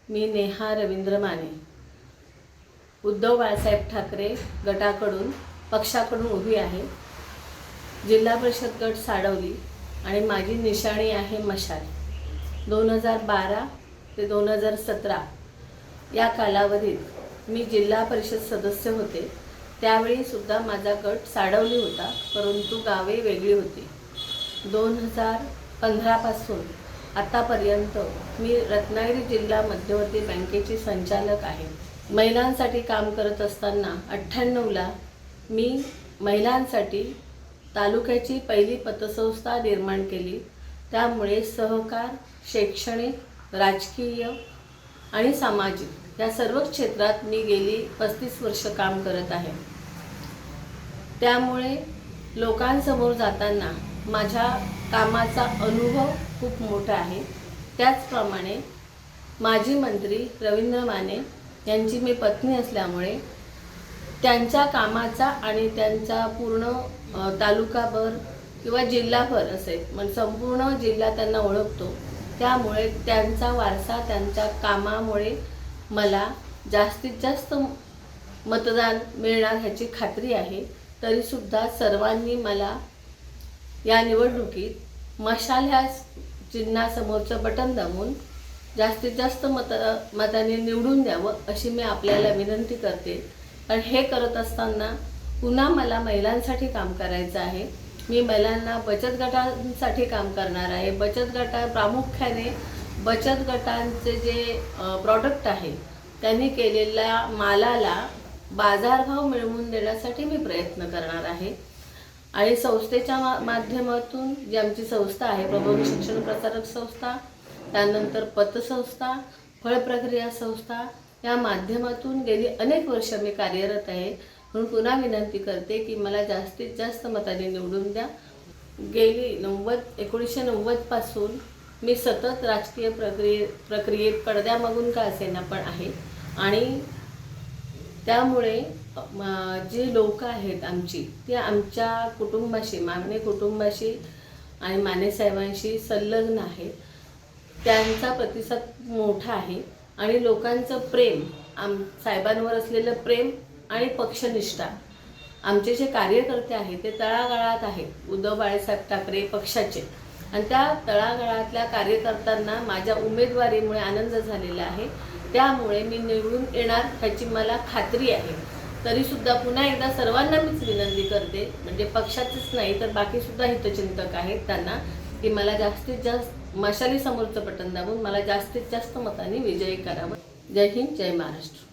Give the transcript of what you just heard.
मी नेहा रवींद्र माने उद्धव बाळासाहेब ठाकरे गटाकडून पक्षाकडून उभी आहे। जिल्हा परिषद गट साडवली आणि माझी निशाणी आहे मशाल। 2012 ते 2017 या कालावधीत मी जिल्हा परिषद सदस्य होते। त्यावेळी सुद्धा माझा गट साडवली होता, परंतु गावे वेगळी होती। 2015 पासून आतापर्यंत मी रत्नागिरी जिल्हा मध्यवर्ती बँकेची संचालक आहे। महिलांसाठी काम करत असताना 98ला मी महिलांसाठी तालुक्याची पहिली पतसंस्था निर्माण केली। त्यामुळे सहकार, शैक्षणिक, राजकीय आणि सामाजिक या सर्व क्षेत्रात मी गेली 35 वर्ष काम करत आहे। त्यामुळे लोकांसमोर जाताना माझ्या कामाचा अनुभव खूप मोठा आहे। त्याचप्रमाणे माजी मंत्री रवींद्र माने यांची मी पत्नी असल्यामुळे त्यांच्या कामाचा आणि त्यांचा पूर्ण तालुकाभर किंवा जिल्हाभर असेल, म्हणजे संपूर्ण जिल्हा त्यांना ओळखतो। त्यामुळे त्यांचा वारसा, त्यांच्या कामामुळे मला जास्तीत जास्त मतदान मिळणार ह्याची खात्री आहे। तरीसुद्धा सर्वांनी मला या निवडणुकीत मशाल ह्या चिन्हासमोरचं बटन दाबून जास्तीत जास्त मताने निवडून द्यावं अशी मी आपल्याला विनंती करते। कारण हे करत असताना पुन्हा मला महिलांसाठी काम करायचं आहे। मी महिलांना बचत गटांसाठी काम करणार आहे। बचत गटा प्रामुख्याने बचत गटांचे जे प्रॉडक्ट आहे त्यांनी केलेल्या मालाला बाजारभाव मिळवून देण्यासाठी मी प्रयत्न करणार आहे। आणि संस्थेच्या माध्यमातून जी आमची संस्था आहे, प्रबोधन शिक्षण प्रसारक संस्था, त्यानंतर पतसंस्था, फळ प्रक्रिया संस्था, या माध्यमातून गेली अनेक वर्ष मी कार्यरत आहे। म्हणून पुन्हा विनंती करते की मला जास्तीत जास्त मताने निवडून द्या। गेली 1990 पासून मी सतत राजकीय प्रक्रियेत पडद्यामागून का असेना पण आहे। आणि त्यामुळे जी लोक आहेत आमची, ती आमच्या कुटुंबाशी, माने कुटुंबाशी आणि माने साहेबांशी संलग्न आहे। त्यांचा प्रतिसाद मोठा आहे आणि लोकांचं प्रेम, साहेबांवर असलेलं प्रेम आणि पक्षनिष्ठा, आमचे जे कार्यकर्ते आहेत ते तळागाळात आहेत उद्धव बाळासाहेब ठाकरे पक्षाचे। आणि त्या तळागाळातल्या कार्यकर्त्यांना माझ्या उमेदवारीमुळे आनंद झालेला आहे। त्यामुळे मी निवडून येणार ह्याची मला खात्री आहे। तरीसुद्धा पुन्हा एकदा सर्वांना मीच विनंती करते, म्हणजे पक्षाचेच नाही तर बाकीसुद्धा हितचिंतक आहेत त्यांना, की मला जास्तीत जास्त मशाली समोरचं बटन दाबून मला जास्तीत जास्त मतांनी विजयी करावं। जय हिंद, जय महाराष्ट्र।